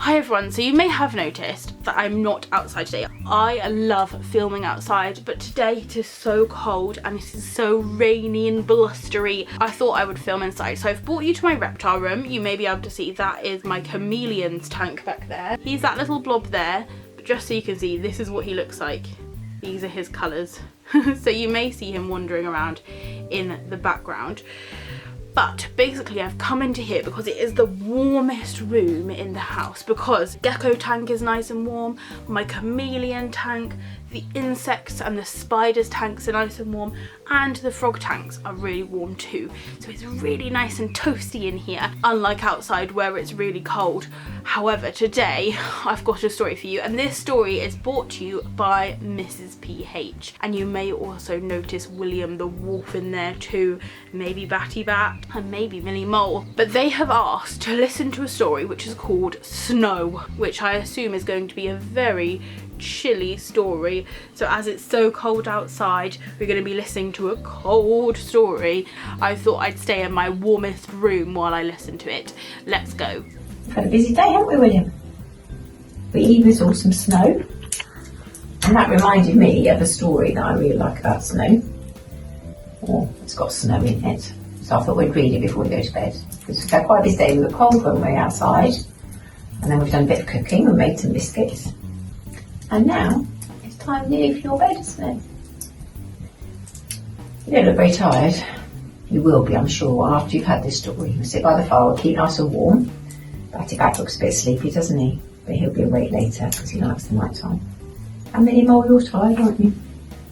Hi everyone, so you may have noticed that I'm not outside today. I love filming outside, but today it is so cold and it is so rainy and blustery. I thought I would film inside, so I've brought you to my reptile room. You may be able to see that is my chameleon's tank back there. He's that little blob there, but just so you can see, this is what he looks like. These are his colours. So you may see him wandering around in the background. But basically I've come into here because it is the warmest room in the house, because gecko tank is nice and warm, my chameleon tank, the insects and the spiders tanks are nice and warm, and the frog tanks are really warm too. So it's really nice and toasty in here, unlike outside where it's really cold. However, today I've got a story for you, and this story is brought to you by Mrs. PH. And you may also notice William the wolf in there too, maybe Batty Bat, and maybe Millie Mole. But they have asked to listen to a story which is called Snow, which I assume is going to be a very chilly story. So as it's so cold outside, we're going to be listening to a cold story. I thought I'd stay in my warmest room while I listen to it. Let's go. We've had a busy day, haven't we, William? We even saw some snow, and that reminded me of a story that I really like about snow. Oh, it's got snow in it, so I thought we'd read it before we go to bed, because we've had quite a busy day. We were cold when we were outside, and then we've done a bit of cooking and made some biscuits, and now it's time nearly for your bed, isn't it? You don't look very tired. You will be, I'm sure, after you've had this story. You'll sit by the fire, keep nice and warm. Batty Bat looks a bit sleepy, doesn't he? But he'll be awake later because he likes the night time. And Millie Mole, you're tired, aren't you?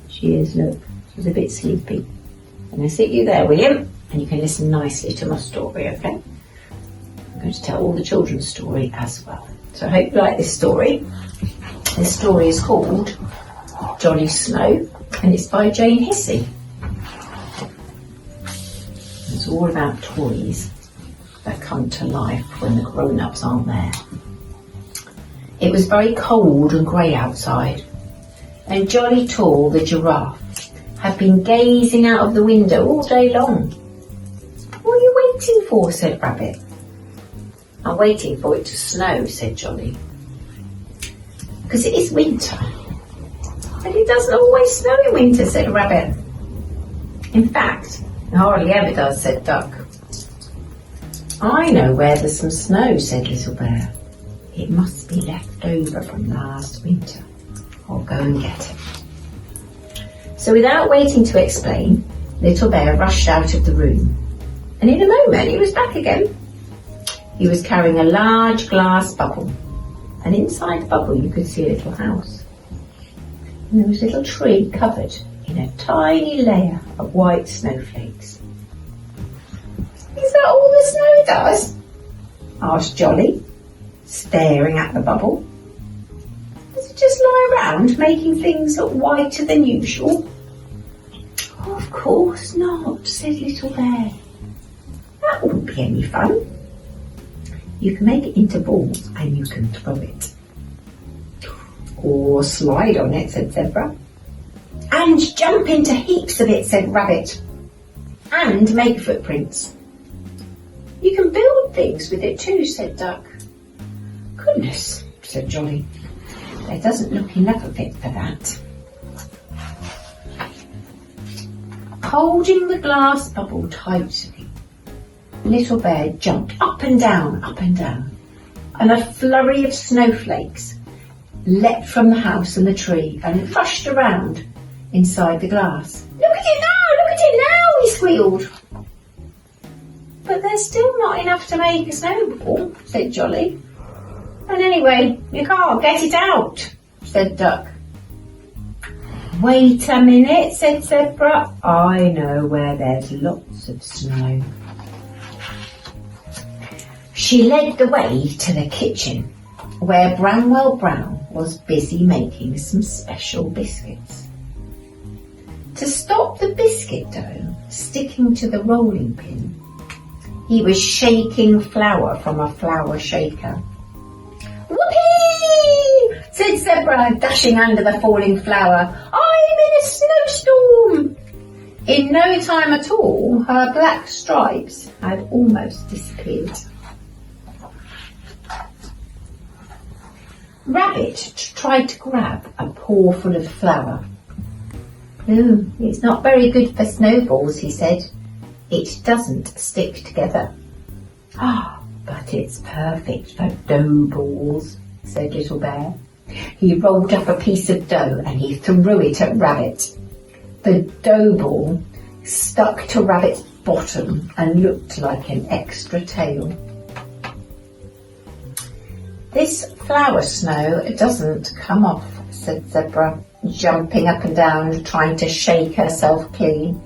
She is, look. She's a bit sleepy. I'm going to sit you there, William, and you can listen nicely to my story, okay? I'm going to tell all the children's story as well. So I hope you like this story. This story is called Jolly Snow, and it's by Jane Hissey. It's all about toys that come to life when the grown-ups aren't there. It was very cold and grey outside, and Jolly Tall, the giraffe, had been gazing out of the window all day long. "What are you waiting for?" said Rabbit. "I'm waiting for it to snow," said Jolly. "Because it is winter." "But it doesn't always snow in winter," said Rabbit. "In fact, it hardly ever does," said Duck. "I know where there's some snow," said Little Bear. "It must be left over from last winter. I'll go and get it." So without waiting to explain, Little Bear rushed out of the room. And in a moment he was back again. He was carrying a large glass bubble. And inside the bubble you could see a little house. And there was a little tree covered in a tiny layer of white snowflakes. "Is that all the snow does?" asked Jolly, staring at the bubble. "Does it just lie around making things look whiter than usual?" "Of course not," said Little Bear. "That wouldn't be any fun. You can make it into balls and you can throw it." "Or slide on it," said Zebra. "And jump into heaps of it," said Rabbit. "And make footprints." "You can build things with it too," said Duck. "Goodness," said Jolly. "There doesn't look enough of it for that." Holding the glass bubble tightly, Little Bear jumped up and down, and a flurry of snowflakes leapt from the house and the tree and rushed around inside the glass. "Look at it now, he squealed. "But there's still not enough to make a snowball," said Jolly. "And anyway, you can't get it out," said Duck. "Wait a minute," said Zebra. "I know where there's lots of snow." She led the way to the kitchen, where Branwell Brown was busy making some special biscuits. To stop the biscuit dough sticking to the rolling pin, he was shaking flour from a flour shaker. "Whoopee!" said Zebra, dashing under the falling flour. "I'm in a snowstorm!" In no time at all, her black stripes had almost disappeared. Rabbit tried to grab a paw full of flour. "Ooh, it's not very good for snowballs," he said. "It doesn't stick together." "Ah, but it's perfect for dough balls," said Little Bear. He rolled up a piece of dough and he threw it at Rabbit. The dough ball stuck to Rabbit's bottom and looked like an extra tail. "This flour snow doesn't come off," said Zebra, jumping up and down, trying to shake herself clean.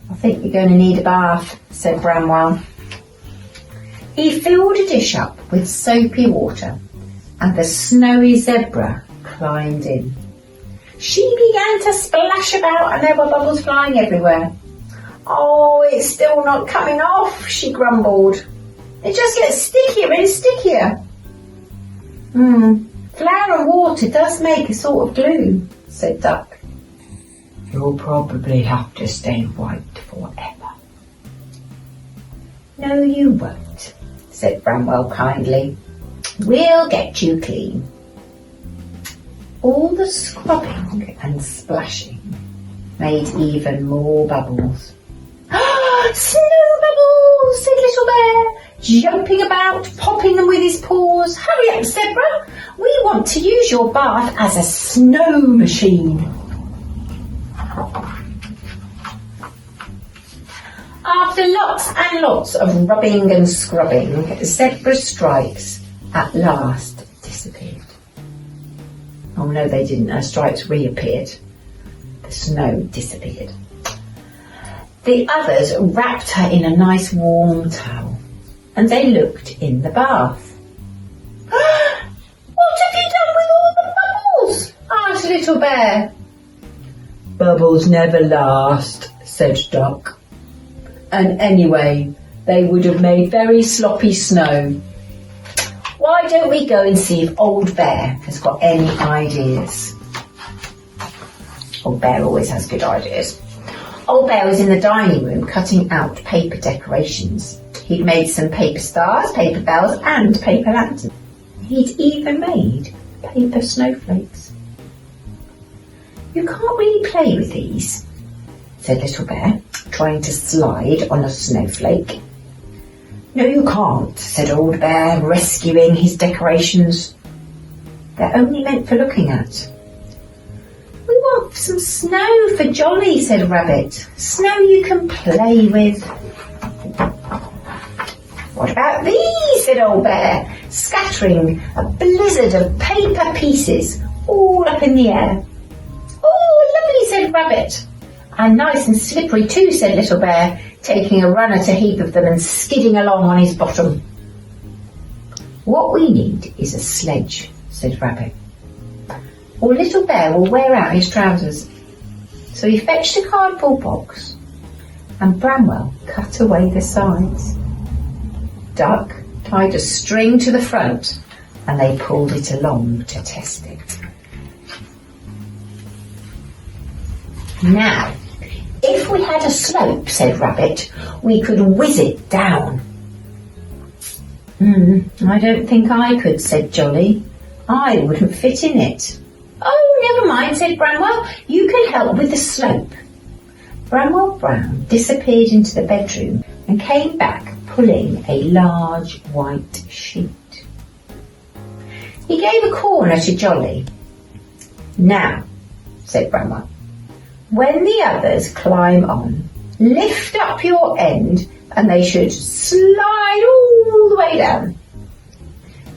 "I think you're going to need a bath," said Bramwell. He filled a dish up with soapy water and the snowy zebra climbed in. She began to splash about and there were bubbles flying everywhere. "Oh, it's still not coming off," she grumbled. "It just gets stickier and stickier." Flour and water does make a sort of glue," said Duck. "You'll probably have to stay white forever." "No, you won't," said Bramwell kindly. "We'll get you clean." All the scrubbing and splashing made even more bubbles. "Snow bubbles!" said Little Bear, jumping about, popping them with his paws. "Hurry up, Zebra! We want to use your bath as a snow machine." After lots and lots of rubbing and scrubbing, Zebra's stripes at last disappeared. Oh no, they didn't. Her stripes reappeared. The snow disappeared. The others wrapped her in a nice warm towel and they looked in the bath. "What have you done with all the bubbles?" asked Little Bear. "Bubbles never last," said Duck. "And anyway, they would have made very sloppy snow. Why don't we go and see if Old Bear has got any ideas?" Old Bear always has good ideas. Old Bear was in the dining room cutting out paper decorations. He'd made some paper stars, paper bells and paper lanterns. He'd even made paper snowflakes. "You can't really play with these," said Little Bear, trying to slide on a snowflake. "No, you can't," said Old Bear, rescuing his decorations. "They're only meant for looking at." "We want some snow for Jolly," said Rabbit. "Snow you can play with." "What about these?" said Old Bear, scattering a blizzard of paper pieces all up in the air. "Oh, lovely," said Rabbit. "And nice and slippery too," said Little Bear, taking a run at a heap of them and skidding along on his bottom. "What we need is a sledge," said Rabbit, "or Little Bear will wear out his trousers." So he fetched a cardboard box and Bramwell cut away the sides. Duck tied a string to the front and they pulled it along to test it. "Now, if we had a slope," said Rabbit, "we could whiz it down." "I don't think I could," said Jolly. "I wouldn't fit in it." "Oh, never mind," said Bramwell. "You can help with the slope." Bramwell Brown disappeared into the bedroom and came back pulling a large white sheet. He gave a corner to Jolly. "Now," said Bramwell, "when the others climb on, lift up your end and they should slide all the way down."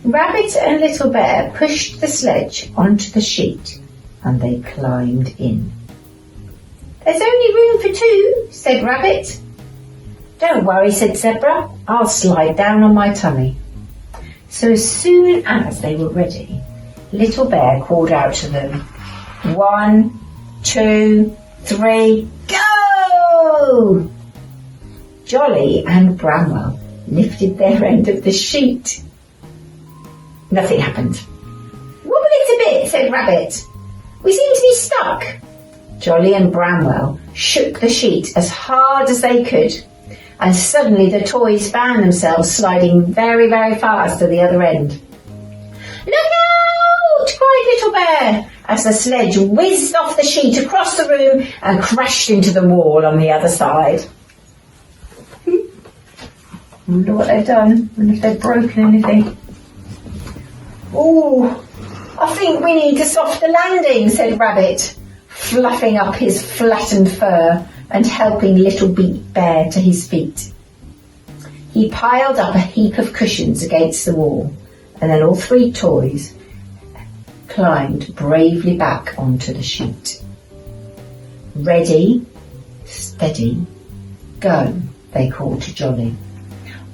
Rabbit and Little Bear pushed the sledge onto the sheet and they climbed in. "There's only room for two," said Rabbit. "Don't worry," said Zebra. "I'll slide down on my tummy." So as soon as they were ready, Little Bear called out to them, 1, 2, 3, go! Jolly and Bramwell lifted their end of the sheet. Nothing happened. "Wobble it a bit," said Rabbit. "We seem to be stuck." Jolly and Bramwell shook the sheet as hard as they could, and suddenly the toys found themselves sliding very, very fast to the other end. "Look Little Bear, as the sledge whizzed off the sheet across the room and crashed into the wall on the other side. Wonder what they've done, and if they've broken anything. Oh, I think we need a softer landing, said Rabbit, fluffing up his flattened fur and helping Little Bear to his feet. He piled up a heap of cushions against the wall, and then all three toys climbed bravely back onto the sheet. Ready, steady, go, they called to Jolly.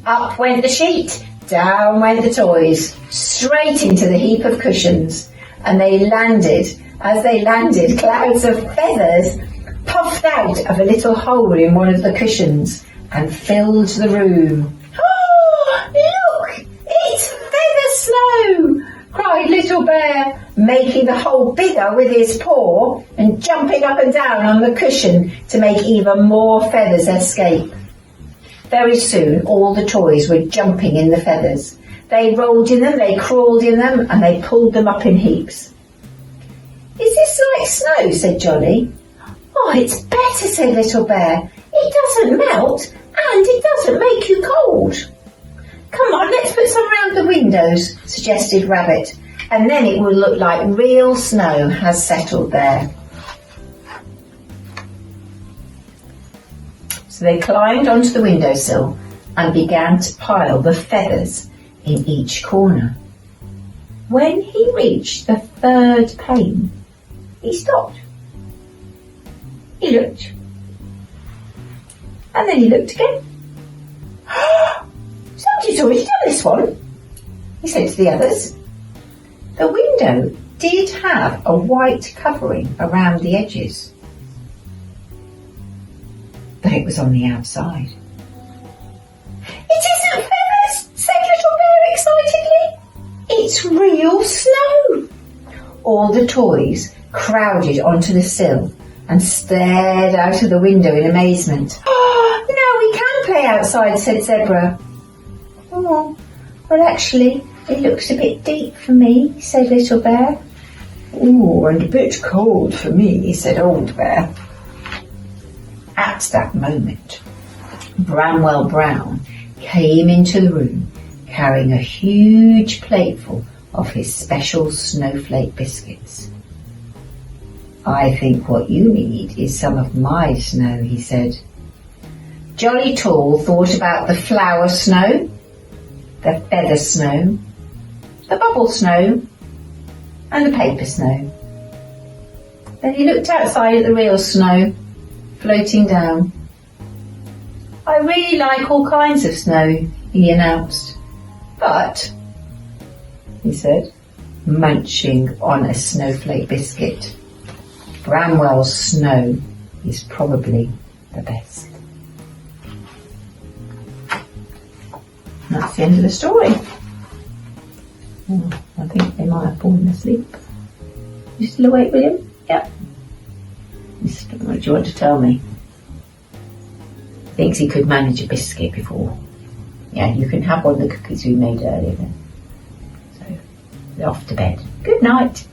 Up went the sheet, down went the toys, straight into the heap of cushions, and as they landed, clouds of feathers puffed out of a little hole in one of the cushions and filled the room. Oh, look! It's feather snow! Cried Little Bear, making the hole bigger with his paw and jumping up and down on the cushion to make even more feathers escape. Very soon all the toys were jumping in the feathers. They rolled in them, they crawled in them, and they pulled them up in heaps. Is this like snow? Said Jolly. Oh, it's better, said Little Bear. It doesn't melt and it doesn't make you cold. Come on, let's put some around the windows, suggested Rabbit, and then it will look like real snow has settled there. So they climbed onto the windowsill and began to pile the feathers in each corner. When he reached the third pane, he stopped. He looked. And then he looked again. Somebody's already done this one, he said to the others. The window did have a white covering around the edges, but it was on the outside. It isn't feathers, said Little Bear excitedly. It's real snow. All the toys crowded onto the sill and stared out of the window in amazement. Oh, now we can play outside, said Zebra. Oh, well actually, it looks a bit deep for me, said Little Bear. Oh, and a bit cold for me, said Old Bear. At that moment, Bramwell Brown came into the room carrying a huge plateful of his special snowflake biscuits. I think what you need is some of my snow, he said. Jolly Tall thought about the flour snow, the feather snow, the bubble snow, and the paper snow. Then he looked outside at the real snow, floating down. I really like all kinds of snow, he announced. But, he said, munching on a snowflake biscuit, Bramwell's snow is probably the best. That's the end of the story. Oh, I think they might have fallen asleep. You still awake, William? Yep. What do you want to tell me? Thinks he could manage a biscuit before. Yeah, you can have one of the cookies we made earlier then. So, they're off to bed. Good night.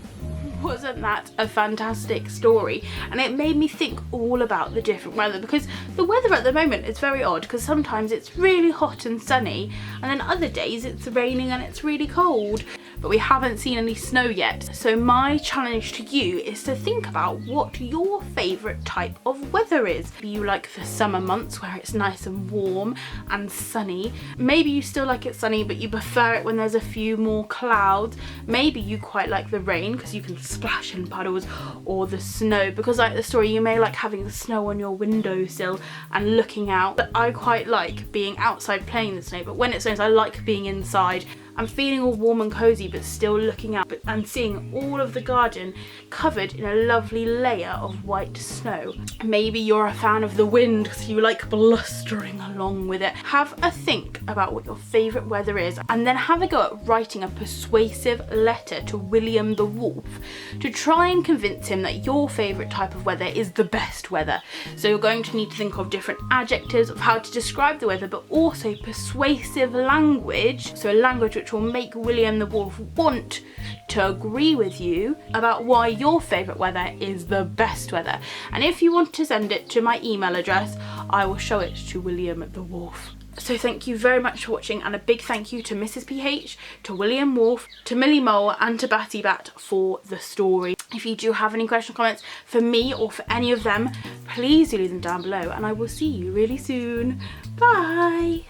Wasn't that a fantastic story? And it made me think all about the different weather, because the weather at the moment is very odd, because sometimes it's really hot and sunny and then other days it's raining and it's really cold, but we haven't seen any snow yet. So my challenge to you is to think about what your favourite type of weather is. Maybe you like the summer months where it's nice and warm and sunny. Maybe you still like it sunny but you prefer it when there's a few more clouds. Maybe you quite like the rain because you can splash in puddles, or the snow because, like the story, you may like having the snow on your windowsill and looking out. But I quite like being outside playing in the snow, but when it snows I like being inside and feeling all warm and cozy but still looking out and seeing all of the garden covered in a lovely layer of white snow. Maybe you're a fan of the wind because you like blustering along with it. Have a think about what your favourite weather is and then have a go at writing a persuasive letter to William the Wolf to try and convince him that your favourite type of weather is the best weather. So you're going to need to think of different adjectives of how to describe the weather, but also persuasive language, so a language which which will make William the Wolf want to agree with you about why your favourite weather is the best weather. And if you want to send it to my email address, I will show it to William the Wolf. So thank you very much for watching, and a big thank you to Mrs. PH, to William Wolf, to Millie Mole and to Batty Bat for the story. If you do have any questions or comments for me or for any of them, please do leave them down below, and I will see you really soon. Bye!